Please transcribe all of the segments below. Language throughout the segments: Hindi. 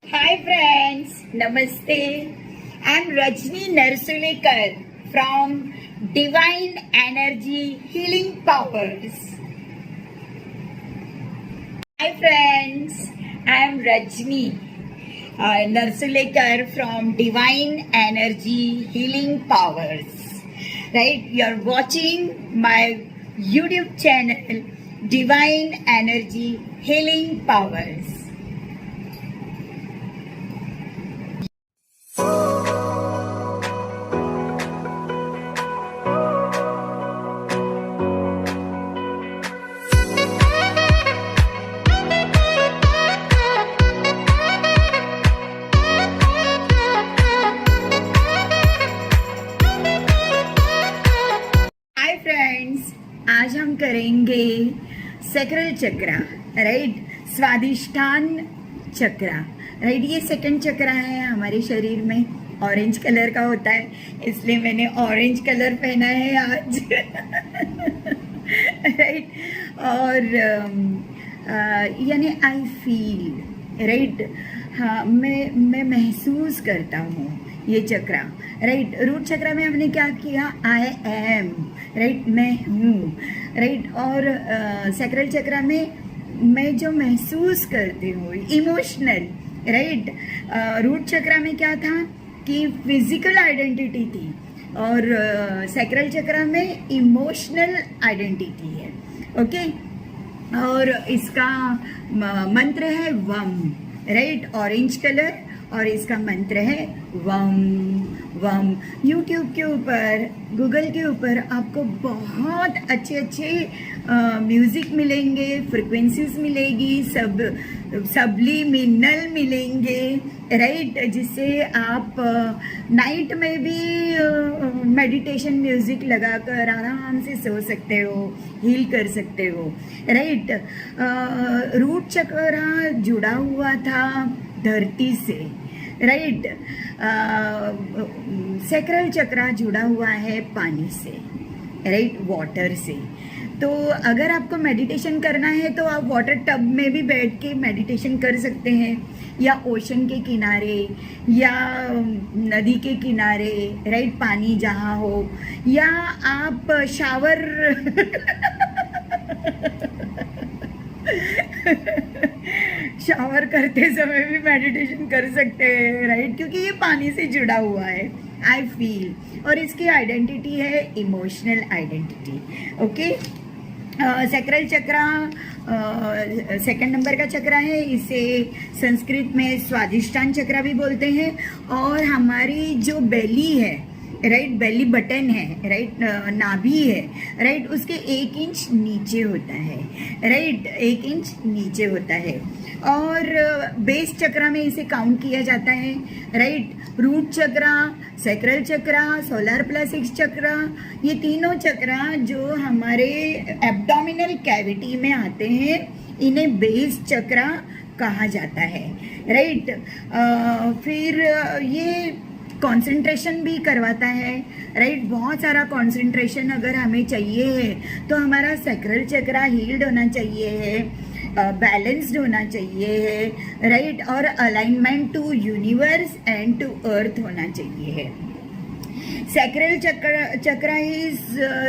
Hi friends, Namaste. I'm Rajni Narsulekar from Divine Energy Healing Powers. Hi friends, I'm Rajni Narsulekar from Divine Energy Healing Powers. Right, you're watching my YouTube channel Divine Energy Healing Powers. Hi friends, आज हम करेंगे सैक्रल चक्रा, राइट, स्वादिष्ठान चक्रा, राइट। ये सेकंड चक्रा है हमारे शरीर में, ऑरेंज कलर का होता है, इसलिए मैंने ऑरेंज कलर पहना है आज राइट। और यानी आई फील, राइट, हाँ, मैं महसूस करता हूँ ये चक्रा, राइट। रूट चक्रा में हमने क्या किया, आई एम, राइट, मैं हूँ, राइट। और सैक्रल चक्रा में मैं जो महसूस करती हूँ, इमोशनल, राइट। रूट चक्रा में क्या था कि फिजिकल आइडेंटिटी थी, और सैक्रल चक्रा में इमोशनल आइडेंटिटी है, ओके। और इसका मंत्र है वम, राइट, ऑरेंज कलर, और इसका मंत्र है वम वम। यूट्यूब के ऊपर, गूगल के ऊपर आपको बहुत अच्छे अच्छे म्यूज़िक मिलेंगे, फ्रिक्वेंसीज मिलेगी, सबलिमिनल मिलेंगे, राइट, जिससे आप नाइट में भी मेडिटेशन म्यूज़िक लगाकर आराम से सो सकते हो, हील कर सकते हो, राइट। रूट चक्रा जुड़ा हुआ था धरती से, राइट। सैक्रल चक्रा जुड़ा हुआ है पानी से, राइट, वाटर से। तो अगर आपको मेडिटेशन करना है तो आप वाटर टब में भी बैठ के मेडिटेशन कर सकते हैं, या ओशन के किनारे, या नदी के किनारे, राइट, पानी जहाँ हो, या आप शावर शावर करते समय भी मेडिटेशन कर सकते हैं, राइट, क्योंकि ये पानी से जुड़ा हुआ है, आई फील। और इसकी आइडेंटिटी है इमोशनल आइडेंटिटी, ओके। सैक्रल चक्रा सेकंड नंबर का चक्रा है, इसे संस्कृत में स्वादिष्ठान चक्रा भी बोलते हैं। और हमारी जो बेली है, राइट, बेली बटन है, राइट, नाभि है, राइट, उसके 1 इंच नीचे होता है, राइट, 1 इंच नीचे होता है। और बेस चक्रा में इसे काउंट किया जाता है, राइट। रूट चक्रा, सैक्रल चक्रा, सोलर प्लेक्सस चक्रा, ये तीनों चक्रा जो हमारे एब्डोमिनल कैविटी में आते हैं, इन्हें बेस चक्रा कहा जाता है, राइट। फिर ये कंसंट्रेशन भी करवाता है, राइट। बहुत सारा कंसंट्रेशन अगर हमें चाहिए है तो हमारा सैक्रल चक्रा हील्ड होना चाहिए है, बैलेंस्ड होना चाहिए है, राइट, और alignment to universe and to earth होना चाहिए है। Sacral chakra is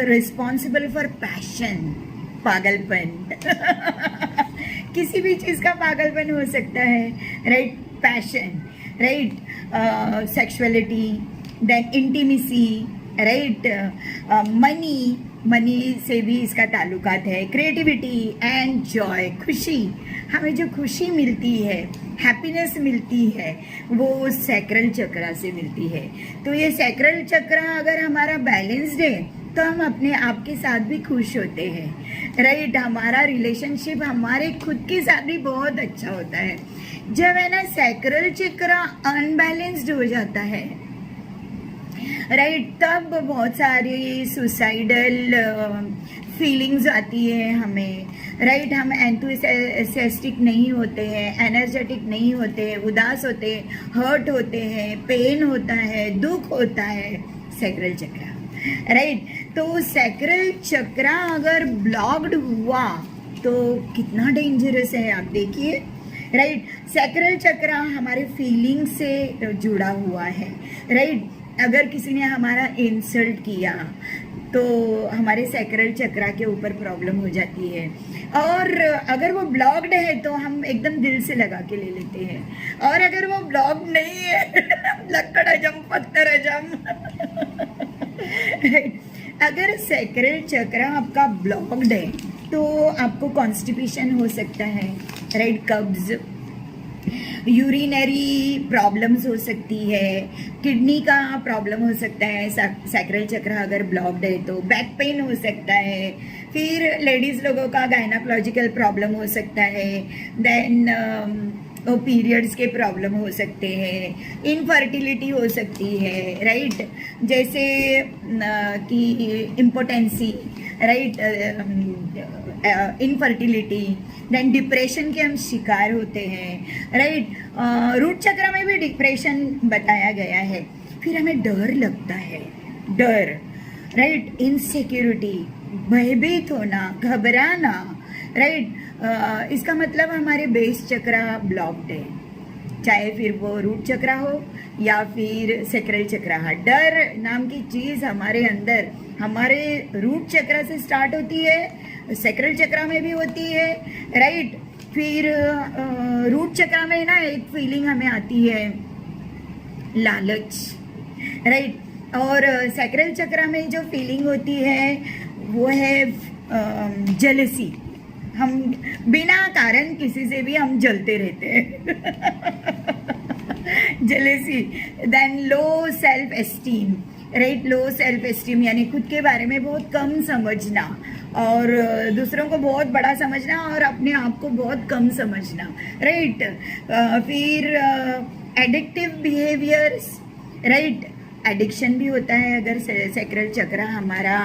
responsible for passion, पागलपन किसी भी चीज़ का पागलपन हो सकता है, right, passion, right, sexuality, then intimacy, right, money से भी इसका ताल्लुकात है, क्रिएटिविटी एंड जॉय, खुशी, हमें जो खुशी मिलती है, हैप्पीनेस मिलती है, वो सैक्रल चक्रा से मिलती है। तो ये सैक्रल चक्रा अगर हमारा बैलेंस्ड है तो हम अपने आप के साथ भी खुश होते हैं, राइट। हमारा रिलेशनशिप हमारे खुद के साथ भी बहुत अच्छा होता है। जब है ना सैक्रल चक्रा अनबैलेंस्ड हो जाता है, राइट, तब बहुत सारी सुसाइडल फीलिंग्स आती है हमें, राइट। हम एंथुसियास्टिक नहीं होते हैं, एनर्जेटिक नहीं होते, उदास होते हैं, हर्ट होते हैं, पेन होता है, दुख होता है, सैक्रल चक्रा, राइट। तो सैक्रल चक्रा अगर ब्लॉक्ड हुआ तो कितना डेंजरस है, आप देखिए, राइट। सैक्रल चक्र हमारे फीलिंग से जुड़ा हुआ है, राइट। अगर किसी ने हमारा इंसल्ट किया तो हमारे सैक्रल चक्र के ऊपर प्रॉब्लम हो जाती है, और अगर वो ब्लॉक्ड है तो हम एकदम दिल से लगा के ले लेते हैं, और अगर वो ब्लॉक्ड नहीं है लक्कड़ हजम पत्थर हजम अगर सैक्रल चक्र आपका ब्लॉक्ड है तो आपको कॉन्स्टिपेशन हो सकता है, राइट। कब्ज, यूरिनरी प्रॉब्लम्स हो सकती है, किडनी का प्रॉब्लम हो सकता है सैक्रल चक्र अगर ब्लॉक्ड है तो, बैक पेन हो सकता है, फिर लेडीज़ लोगों का गायनाकोलॉजिकल प्रॉब्लम हो सकता है, देन पीरियड्स के प्रॉब्लम हो सकते हैं, इनफर्टिलिटी हो सकती है, राइट। जैसे कि impotency, right, infertility, then depression के हम शिकार होते हैं, राइट। रूट चक्र में भी डिप्रेशन बताया गया है। फिर हमें डर लगता है, डर, राइट, इनसिक्योरिटी, भयभीत होना, घबराना, राइट। इसका मतलब हमारे बेस चक्र ब्लॉक्ड है, चाहे फिर वो रूट चक्र हो या फिर सैक्रल चक्र। डर नाम की चीज़ हमारे अंदर हमारे रूट चक्र से स्टार्ट होती है, सैक्रल चक्र में भी होती है, राइट। फिर रूट चक्र में ना एक फीलिंग हमें आती है लालच, राइट। और सैक्रल चक्र में जो फीलिंग होती है वो है जेलसी। हम बिना कारण किसी से भी हम जलते रहते हैं jealousy. Then low self esteem, right. Low self esteem यानी खुद के बारे में बहुत कम समझना और दूसरों को बहुत बड़ा समझना और अपने आप को बहुत कम समझना, राइट। फिर एडिक्टिव बिहेवियर्स, राइट। एडिक्शन भी होता है अगर सैक्रल चक्र हमारा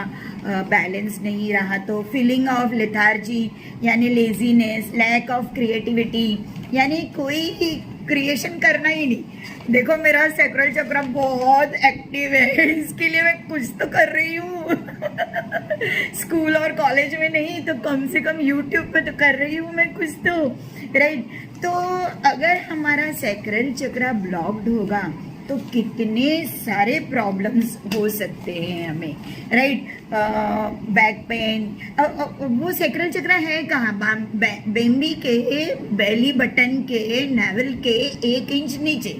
बैलेंस नहीं रहा तो। फीलिंग ऑफ लेथार्जी यानी लेजीनेस, लैक ऑफ क्रिएटिविटी यानी कोई क्रिएशन करना ही नहीं। देखो मेरा सैक्रल चक्र बहुत एक्टिव है, इसके लिए मैं कुछ तो कर रही हूँ स्कूल और कॉलेज में नहीं तो कम से कम यूट्यूब पे तो कर रही हूँ मैं कुछ तो, राइट। तो अगर हमारा सैक्रल चक्र ब्लॉक्ड होगा तो कितने सारे प्रॉब्लम्स हो सकते हैं हमें, राइट। बैक पेन, वो सैक्रल चक्र है कहाँ, बेम्बी के बेली बटन के नेवल के 1 इंच नीचे,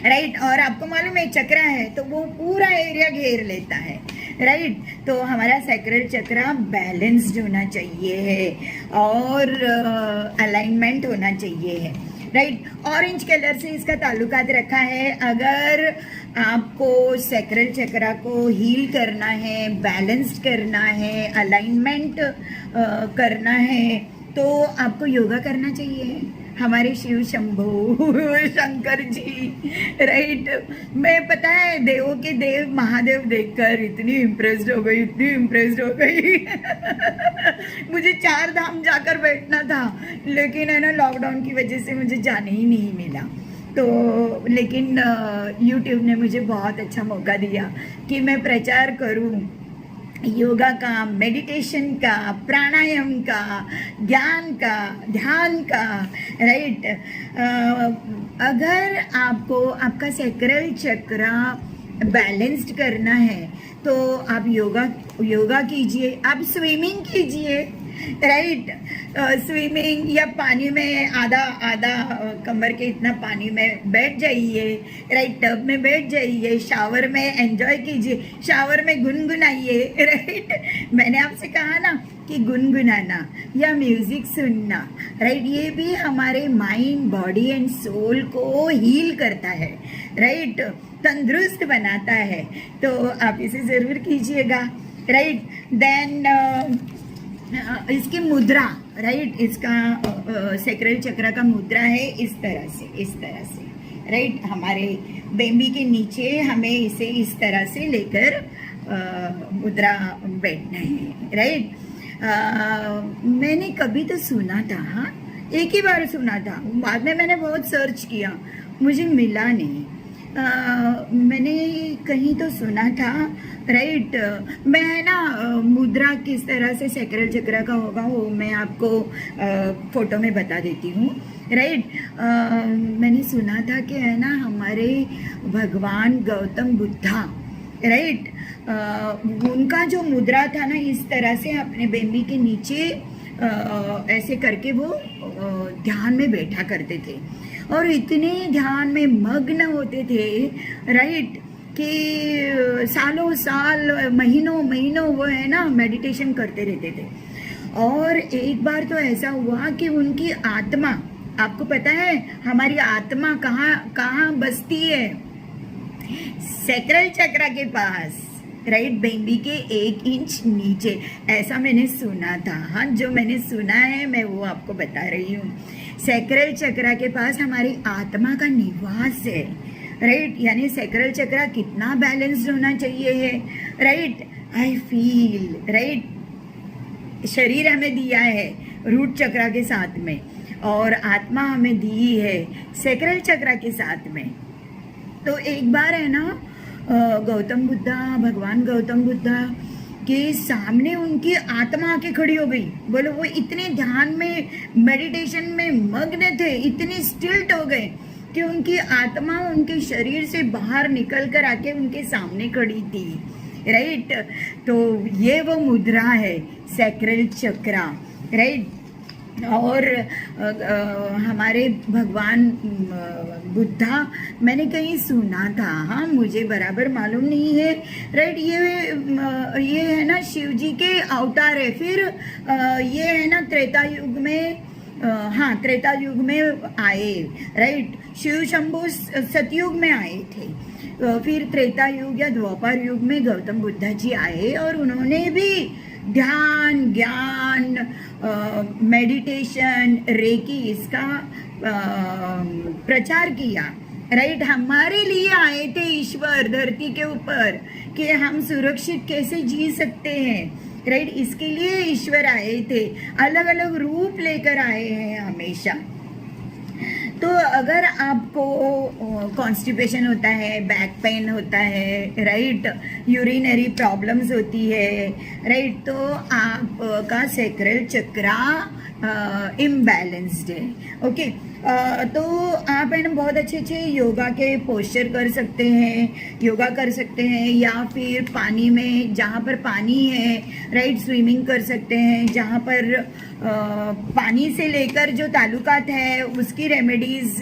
राइट। और आपको मालूम है चक्र है तो वो पूरा एरिया घेर लेता है, राइट। तो हमारा सैक्रल चक्र बैलेंस्ड होना चाहिए है और अलाइनमेंट होना चाहिए है, राइट। ऑरेंज कलर से इसका ताल्लुकात रखा है। अगर आपको सैक्रल चक्र को हील करना है, बैलेंस्ड करना है, अलाइनमेंट करना है तो आपको योगा करना चाहिए। हमारे शिव शंभू शंकर जी, राइट। मैं पता है देवों के देव महादेव देखकर इतनी इम्प्रेस्ड हो गई, इतनी इम्प्रेस्ड हो गई मुझे 4 धाम जाकर बैठना था लेकिन है ना लॉकडाउन की वजह से मुझे जाने ही नहीं मिला। तो लेकिन यूट्यूब ने मुझे बहुत अच्छा मौका दिया कि मैं प्रचार करूं योगा का, मेडिटेशन का, प्राणायाम का, ज्ञान का, ध्यान का, राइट। अगर आपको आपका सैक्रल चक्र बैलेंस्ड करना है तो आप योगा कीजिए, आप स्विमिंग कीजिए, राइट। स्विमिंग या पानी में आधा कमर के इतना पानी में बैठ जाइए, राइट। टब में बैठ जाइए, शावर में एंजॉय कीजिए, शावर में गुनगुनाइए, राइट। मैंने आपसे कहा ना कि गुनगुनाना या म्यूजिक सुनना, राइट, ये भी हमारे माइंड, बॉडी एंड सोल को हील करता है, राइट, तंदुरुस्त बनाता है। तो आप इसे ज़रूर कीजिएगा, राइट। देन इसकी मुद्रा, राइट, इसका सैक्रल चक्र का मुद्रा है इस तरह से, राइट। हमारे बेम्बी के नीचे हमें इसे इस तरह से लेकर मुद्रा बैठना है, राइट। मैंने कभी तो सुना था, हाँ, एक ही बार सुना था, बाद में मैंने बहुत सर्च किया, मुझे मिला नहीं, मैंने कहीं तो सुना था, राइट। मैं ना मुद्रा किस तरह से सैक्रल चक्र का होगा वो मैं आपको फोटो में बता देती हूँ, राइट। मैंने सुना था कि है ना हमारे भगवान गौतम बुद्धा, राइट, उनका जो मुद्रा था ना इस तरह से अपने बेंबी के नीचे ऐसे करके वो ध्यान में बैठा करते थे और इतने ध्यान में मग्न होते थे, राइट, कि सालों साल महीनों महीनों वो है ना मेडिटेशन करते रहते थे। और एक बार तो ऐसा हुआ कि उनकी आत्मा, आपको पता है हमारी आत्मा कहाँ कहाँ बसती है? सैक्रल चक्र के पास, राइट, बेंबी के 1 इंच नीचे, ऐसा मैंने सुना था। हाँ, जो मैंने सुना है मैं वो आपको बता रही हूँ। सैक्रल चक्र के पास हमारी आत्मा का निवास है, राइट। यानी सैक्रल चक्र कितना बैलेंस्ड होना चाहिए है, राइट। आई फील, राइट, शरीर हमें दिया है रूट चक्र के साथ में और आत्मा हमें दी है सैक्रल चक्र के साथ में। तो एक बार है ना गौतम बुद्धा, भगवान गौतम बुद्धा के सामने उनकी आत्मा आके खड़ी हो गई। बोलो वो इतने ध्यान में मेडिटेशन में मग्न थे, इतने स्टिल्ट हो गए कि उनकी आत्मा उनके शरीर से बाहर निकल कर आके उनके सामने खड़ी थी, राइट। तो ये वो मुद्रा है सैक्रल चक्र, राइट। और हमारे भगवान बुद्धा, मैंने कहीं सुना था, हाँ मुझे बराबर मालूम नहीं है, राइट। ये है ना शिव जी के अवतार है। फिर ये है ना त्रेता युग में, हाँ त्रेता युग में आए, राइट। शिव शंभु सतयुग में आए थे। फिर त्रेता युग या द्वापर युग में गौतम बुद्धा जी आए और उन्होंने भी ध्यान, ज्ञान, मेडिटेशन, रेकी इसका प्रचार किया, राइट। हमारे लिए आए थे ईश्वर धरती के ऊपर कि हम सुरक्षित कैसे जी सकते हैं, राइट। इसके लिए ईश्वर आए थे, अलग अलग रूप लेकर आए हैं हमेशा। तो अगर आपको कॉन्स्टिपेशन होता है, बैक पेन होता है, राइट, यूरिनरी प्रॉब्लम्स होती है, राइट, तो आपका सैक्रल चक्र इम्बैलेंस्ड है, ओके। तो आप है ना बहुत अच्छे अच्छे योगा के पोस्चर कर सकते हैं, योगा कर सकते हैं, या फिर पानी में जहाँ पर पानी है, राइट, स्विमिंग कर सकते हैं। जहाँ पर पानी से लेकर जो ताल्लुकात है उसकी रेमेडीज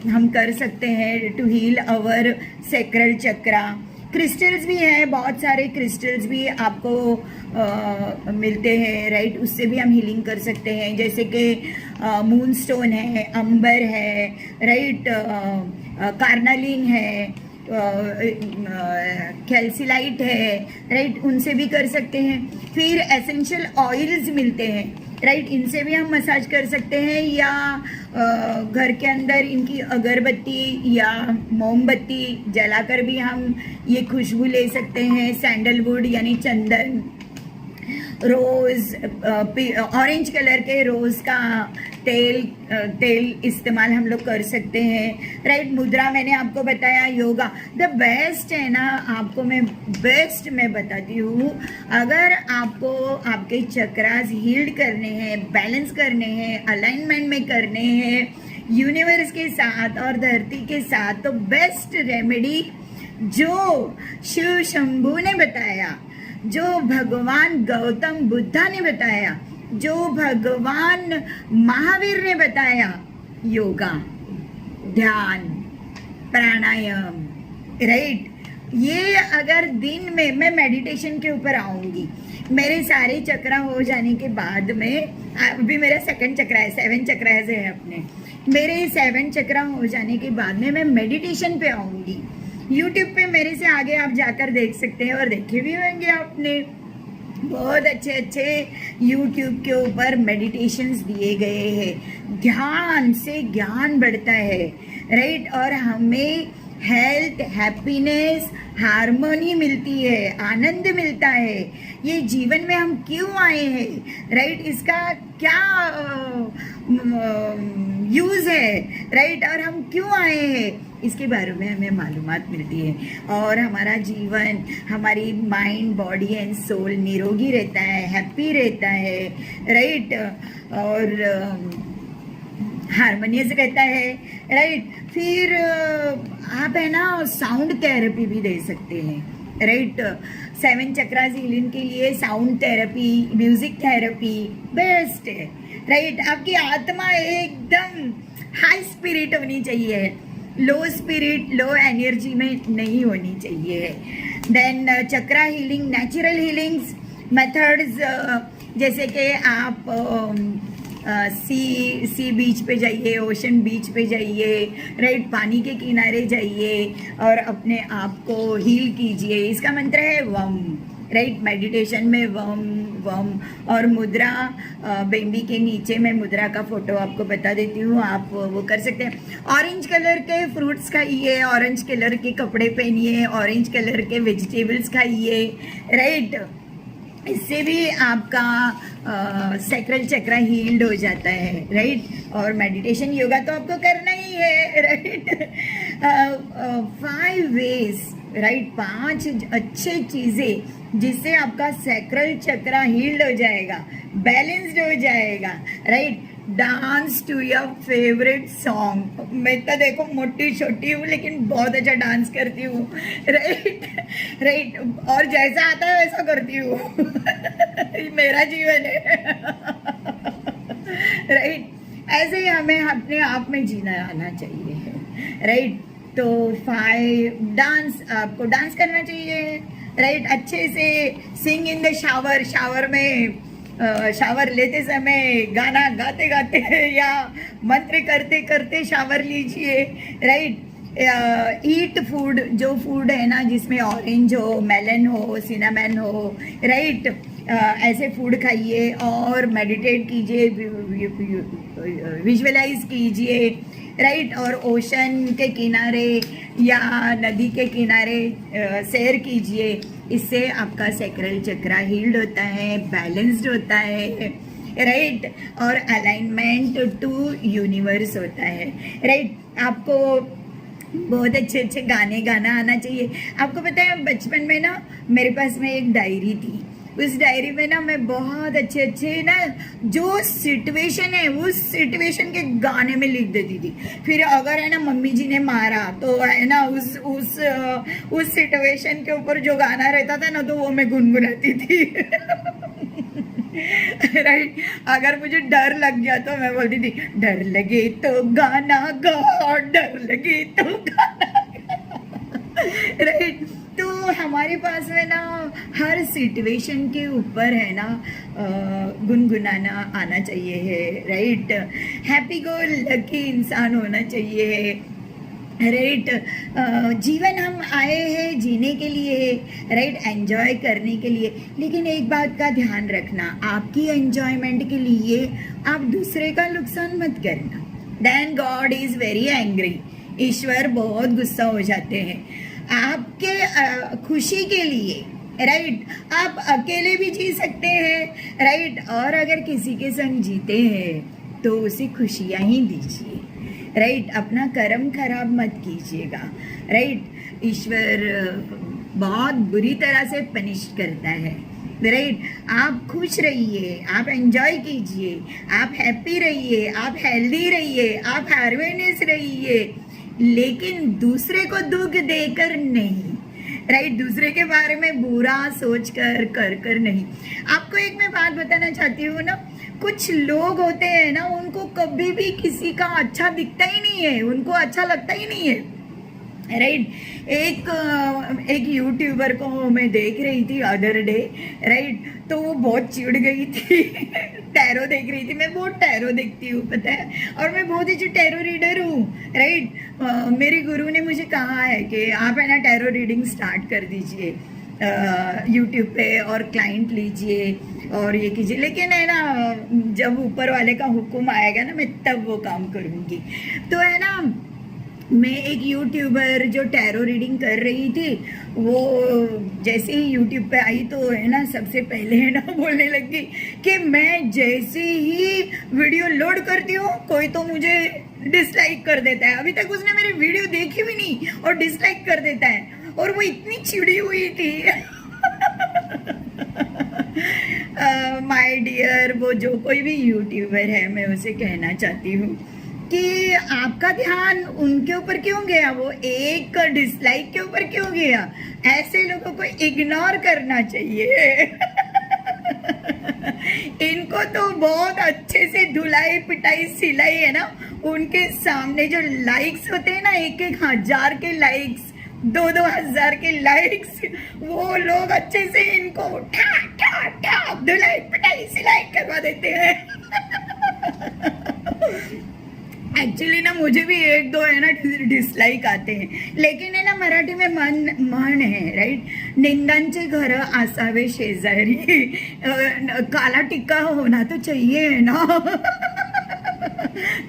हम कर सकते हैं टू हील अवर सैक्रल चक्र। क्रिस्टल्स भी हैं, बहुत सारे क्रिस्टल्स भी आपको मिलते हैं, राइट, उससे भी हम हीलिंग कर सकते हैं। जैसे कि मून स्टोन है, अंबर है, राइट, कार्नालिन है, कैल्सिलाइट है, राइट, उनसे भी कर सकते हैं। फिर एसेंशियल ऑयल्स मिलते हैं, राइट, इनसे भी हम मसाज कर सकते हैं, या घर के अंदर इनकी अगरबत्ती या मोमबत्ती जलाकर भी हम ये खुशबू ले सकते हैं। सैंडलवुड यानी चंदन, रोज़, ऑरेंज कलर के रोज़ का तेल इस्तेमाल हम लोग कर सकते हैं, राइट। मुद्रा मैंने आपको बताया, योगा द बेस्ट है ना। आपको मैं बेस्ट मैं बताती हूँ, अगर आपको आपके चक्रास हील्ड करने हैं, बैलेंस करने हैं, अलाइनमेंट में करने हैं यूनिवर्स के साथ और धरती के साथ, तो बेस्ट रेमेडी जो शिव शंभू ने बताया, जो भगवान गौतम बुद्धा ने बताया, जो भगवान महावीर ने बताया, योगा, ध्यान, प्राणायाम, राइट। ये अगर दिन में मैं मेडिटेशन के ऊपर आऊँगी, मेरे सारे चक्र हो जाने के बाद में, अभी मेरा 2nd चक्र है, 7 चक्र है अपने, मेरे 7 चक्र हो जाने के बाद में मैं मेडिटेशन पे आऊँगी। यूट्यूब पे मेरे से आगे आप जाकर देख सकते हैं और देखे भी होंगे आपने, बहुत अच्छे अच्छे यूट्यूब के ऊपर मेडिटेशंस दिए गए हैं। ध्यान से ज्ञान बढ़ता है, राइट, और हमें हेल्थ, हैप्पीनेस, हार्मोनी मिलती है, आनंद मिलता है। ये जीवन में हम क्यों आए हैं, राइट, इसका क्या यूज़ है, राइट, और हम क्यों आए हैं इसके बारे में हमें मालूमात मिलती है, और हमारा जीवन, हमारी माइंड, बॉडी एंड सोल निरोगी रहता है, हैप्पी रहता है, राइट, और हारमोनियस रहता है, राइट। फिर आप है ना साउंड थेरेपी भी दे सकते हैं, राइट। 7 चक्रास हीलिंग के लिए sound therapy, music therapy best है, राइट। आपकी आत्मा एकदम हाई स्पिरिट होनी चाहिए, लो स्पिरिट, लो एनर्जी में नहीं होनी चाहिए। देन चक्रा हीलिंग, नेचुरल हीलिंग्स मेथड्स, जैसे कि आप सी बीच पे जाइए, ओशन बीच पे जाइए, राइट, पानी के किनारे जाइए और अपने आप को हील कीजिए। इसका मंत्र है वम, राइट। मेडिटेशन में वम वम और मुद्रा, बेबी के नीचे मैं मुद्रा का फोटो आपको बता देती हूँ, आप वो कर सकते हैं। ऑरेंज कलर के फ्रूट्स खाइए, ऑरेंज कलर के कपड़े पहनिए, ऑरेंज कलर के वेजिटेबल्स खाइए, राइट। इससे भी आपका सैक्रल चक्रा हील्ड हो जाता है, राइट। और मेडिटेशन योगा तो आपको करना ही है, राइट। 5 वेज, राइट, 5 अच्छे चीज़ें जिससे आपका सैक्रल चक्रा हील्ड हो जाएगा, बैलेंस्ड हो जाएगा, right. Dance to your favourite song. मैं तो देखो मोटी छोटी हूँ लेकिन बहुत अच्छा डांस करती हूँ, राइट, राइट, और जैसा आता है वैसा करती हूँ। मेरा जीवन है, राइट। ऐसे ही हमें अपने आप में जीना आना चाहिए, राइट। तो 5 डांस, आपको डांस करना चाहिए, राइट, अच्छे से। सिंग इन द शावर, शावर में शावर लेते समय गाना गाते गाते या मंत्र करते करते शावर लीजिए, राइट। ईट फूड, जो फूड है ना जिसमें ऑरेंज हो, मेलन हो, सिनामन हो, राइट, ऐसे फूड खाइए और मेडिटेट कीजिए, विजुअलाइज कीजिए, राइट। और ओशन के किनारे या नदी के किनारे सैर कीजिए। इससे आपका सैक्रल चक्रा हील्ड होता है, बैलेंस्ड होता है, राइट, और अलाइनमेंट टू यूनिवर्स होता है, राइट। आपको बहुत अच्छे अच्छे गाने गाना आना चाहिए। आपको पता है बचपन में ना मेरे पास में एक डायरी थी, उस डायरी में ना मैं बहुत अच्छे अच्छे ना जो सिचुएशन है उस सिचुएशन के गाने में लिख देती थी। फिर अगर है ना मम्मी जी ने मारा तो है ना उस सिचुएशन के ऊपर जो गाना रहता था ना तो वो मैं गुनगुनाती थी। राइट। अगर मुझे डर लग गया तो मैं बोलती थी डर लगे तो गाना गा, डर लगे तो गाना राइट। तो हमारे पास में ना हर सिचुएशन के ऊपर है ना गुनगुनाना आना चाहिए है, राइट। हैप्पी गो लकी इंसान होना चाहिए, राइट। जीवन हम आए हैं जीने के लिए, राइट, एंजॉय करने के लिए। लेकिन एक बात का ध्यान रखना, आपकी एंजॉयमेंट के लिए आप दूसरे का नुकसान मत करना। Then God is very angry, ईश्वर बहुत गुस्सा हो जाते हैं। आपके खुशी के लिए, राइट, आप अकेले भी जी सकते हैं, राइट, और अगर किसी के संग जीते हैं तो उसे खुशियाँ ही दीजिए, राइट। अपना कर्म खराब मत कीजिएगा, राइट। ईश्वर बहुत बुरी तरह से पनिश करता है, राइट। आप खुश रहिए, आप एंजॉय कीजिए, आप हैप्पी रहिए, आप हेल्दी रहिए, आप हार्मोनियस रहिए, लेकिन दूसरे को दुख देकर नहीं, राइट। दूसरे के बारे में बुरा सोच कर नहीं। आपको एक मैं बात बताना चाहती हूँ ना, कुछ लोग होते हैं ना उनको कभी भी किसी का अच्छा दिखता ही नहीं है, उनको अच्छा लगता ही नहीं है, राइट। एक यूट्यूबर को मैं देख रही थी अदर डे, राइट, तो वो बहुत चिढ़ गई थी। टैरो देख रही थी, मैं बहुत टैरो देखती हूँ पता है, और मैं बहुत अच्छी टैरो रीडर हूँ, राइट। मेरे गुरु ने मुझे कहा है कि आप है ना टैरो रीडिंग स्टार्ट कर दीजिए यूट्यूब पे और क्लाइंट लीजिए और ये कीजिए। लेकिन है ना जब ऊपर वाले का हुक्म आएगा ना मैं तब वो काम करूँगी। तो है ना मैं एक यूट्यूबर जो टैरो रीडिंग कर रही थी, वो जैसे ही यूट्यूब पे आई तो है ना सबसे पहले है ना बोलने लगी कि मैं जैसे ही वीडियो लोड करती हूँ कोई तो मुझे डिसलाइक कर देता है। अभी तक उसने मेरी वीडियो देखी भी नहीं और डिसलाइक कर देता है, और वो इतनी चिड़ी हुई थी। माय डियर, वो जो कोई भी यूट्यूबर है, मैं उसे कहना चाहती हूँ कि आपका ध्यान उनके ऊपर क्यों गया, वो एक डिसलाइक के ऊपर क्यों गया? ऐसे लोगों को इग्नोर करना चाहिए। इनको तो बहुत अच्छे से धुलाई पिटाई सिलाई है ना, उनके सामने जो लाइक्स होते हैं ना, 1,000 के लाइक्स, 2,000 के लाइक्स, वो लोग अच्छे से इनको ठा ठा ठा धुलाई पिटाई सिलाई करवा देते हैं। एक्चुअली ना मुझे भी 1-2 है ना डिसलाइक आते हैं, लेकिन है ना मराठी में म्हण है राइट, निंदांचे घर आसावे शेजारी, काला टिक्का होना तो चाहिए है ना।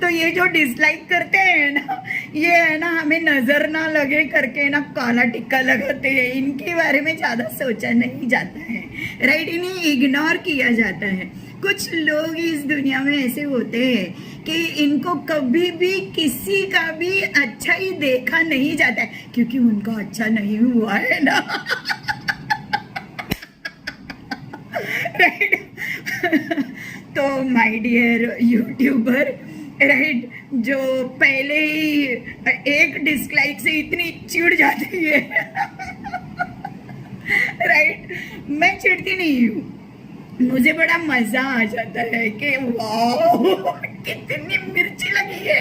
तो ये जो डिसलाइक करते हैं ना, ये है ना हमें नजर ना लगे करके ना काला टिक्का लगाते हैं। इनके बारे में ज्यादा सोचा नहीं जाता है राइट, इन्हें इग्नोर किया जाता है। कुछ लोग इस दुनिया में ऐसे होते हैं कि इनको कभी भी किसी का भी अच्छा ही देखा नहीं जाता है, क्योंकि उनका अच्छा नहीं हुआ है ना। राइट। तो माय डियर यूट्यूबर राइट, जो पहले ही एक डिसलाइक से इतनी चिढ़ जाती है राइट, मैं चिढ़ती नहीं हूँ, मुझे बड़ा मजा आ जाता है कि वाह कितनी मिर्ची लगी है।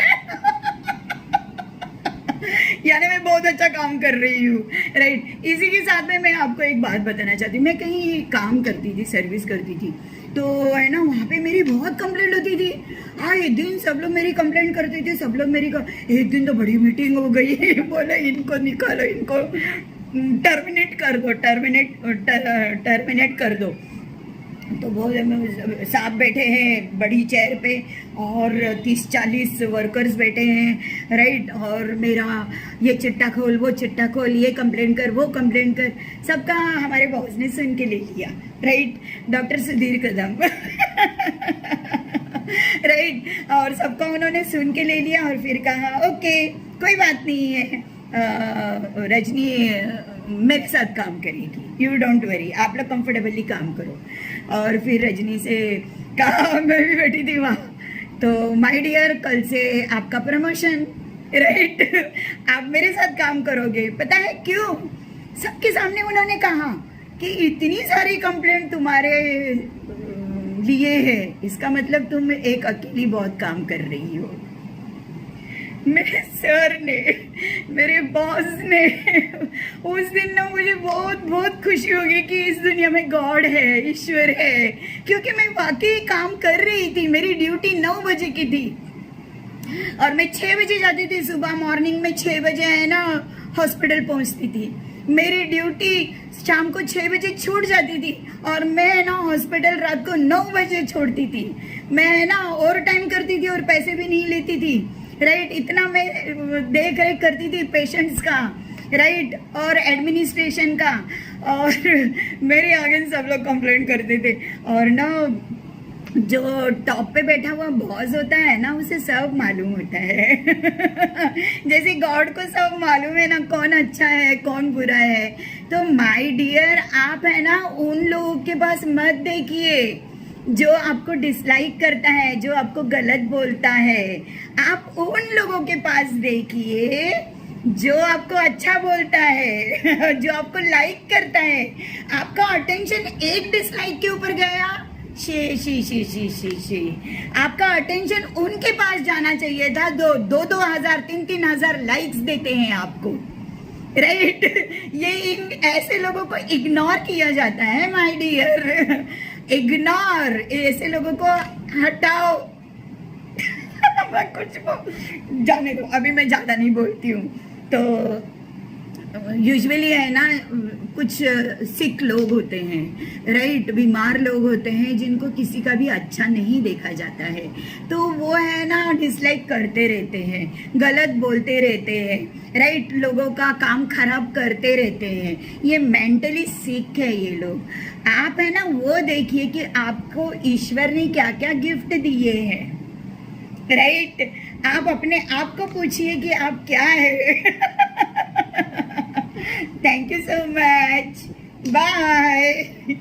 यानी मैं बहुत अच्छा काम कर रही हूँ राइट। इसी के साथ में मैं आपको एक बात बताना चाहती हूँ, मैं कहीं काम करती थी, सर्विस करती थी, तो है ना वहाँ पे मेरी बहुत कंप्लेंट होती थी। हाँ, एक दिन सब लोग मेरी कंप्लेंट करते थे, सब लोग मेरी एक दिन तो बड़ी मीटिंग हो गई, बोले इनको निकालो, इनको टर्मिनेट कर दो, टर्मिनेट कर दो। तो वो साहब बैठे हैं बड़ी चेयर पे और 30-40 वर्कर्स बैठे हैं राइट, और मेरा ये चिट्टा खोल, वो चिट्टा खोल, ये कंप्लेंट कर, वो कंप्लेंट कर, सबका हमारे बॉस ने सुन के ले लिया राइट, डॉक्टर सुधीर कदम। राइट, और सबका उन्होंने सुन के ले लिया और फिर कहा ओके कोई बात नहीं है, रजनी मेरे साथ काम करी थी, यू डोंट वरी, आप लोग कंफर्टेबली काम करो। और फिर रजनी से कहा, मैं भी बैठी थी वहाँ, तो माय डियर कल से आपका प्रमोशन राइट, आप मेरे साथ काम करोगे। पता है क्यों? सबके सामने उन्होंने कहा कि इतनी सारी कंप्लेंट तुम्हारे लिए है, इसका मतलब तुम एक अकेली बहुत काम कर रही हो। मेरे सर ने, मेरे बॉस ने उस दिन ना मुझे बहुत बहुत खुशी होगी कि इस दुनिया में गॉड है, ईश्वर है, क्योंकि मैं वाकई काम कर रही थी। मेरी ड्यूटी 9 बजे की थी और मैं 6 बजे जाती थी सुबह, मॉर्निंग में 6 बजे है ना हॉस्पिटल पहुंचती थी। मेरी ड्यूटी शाम को 6 बजे छूट जाती थी और मैं ना हॉस्पिटल रात को 9 बजे छोड़ती थी। मैं ना ओवर टाइम करती थी और पैसे भी नहीं लेती थी राइट, इतना मैं देख रेख करती थी पेशेंट्स का राइट, और एडमिनिस्ट्रेशन का, और मेरे आगे सब लोग कंप्लेंट करते थे। और ना जो टॉप पे बैठा हुआ बॉस होता है ना, उसे सब मालूम होता है। जैसे गॉड को सब मालूम है ना कौन अच्छा है कौन बुरा है। तो माय डियर, आप है ना उन लोगों के पास मत देखिए जो आपको डिसलाइक करता है, जो आपको गलत बोलता है। आप उन लोगों के पास देखिए जो आपको अच्छा बोलता है, जो आपको लाइक करता है। आपका अटेंशन एक डिसलाइक के ऊपर गया, शी आपका अटेंशन उनके पास जाना चाहिए था। 2,000 3,000 लाइक्स देते हैं आपको राइट। ये ऐसे लोगों को इग्नोर किया जाता है माय डियर, इग्नोर, ऐसे लोगों को हटाओ। मैं कुछ को जाने दो, अभी मैं ज्यादा नहीं बोलती हूँ। तो यूजुअली है ना, कुछ सिक लोग होते हैं, राइट, बीमार लोग होते हैं जिनको किसी का भी अच्छा नहीं देखा जाता है, तो वो है ना डिसलाइक करते रहते हैं, गलत बोलते रहते हैं, राइट, लोगों का काम खराब करते रहते हैं। ये मेंटली सिक है ये लोग। आप है ना वो देखिए कि आपको ईश्वर ने क्या क्या गिफ्ट दिए हैं, राइट, आप अपने आप को पूछिए कि आप क्या है। Thank you so much. Bye.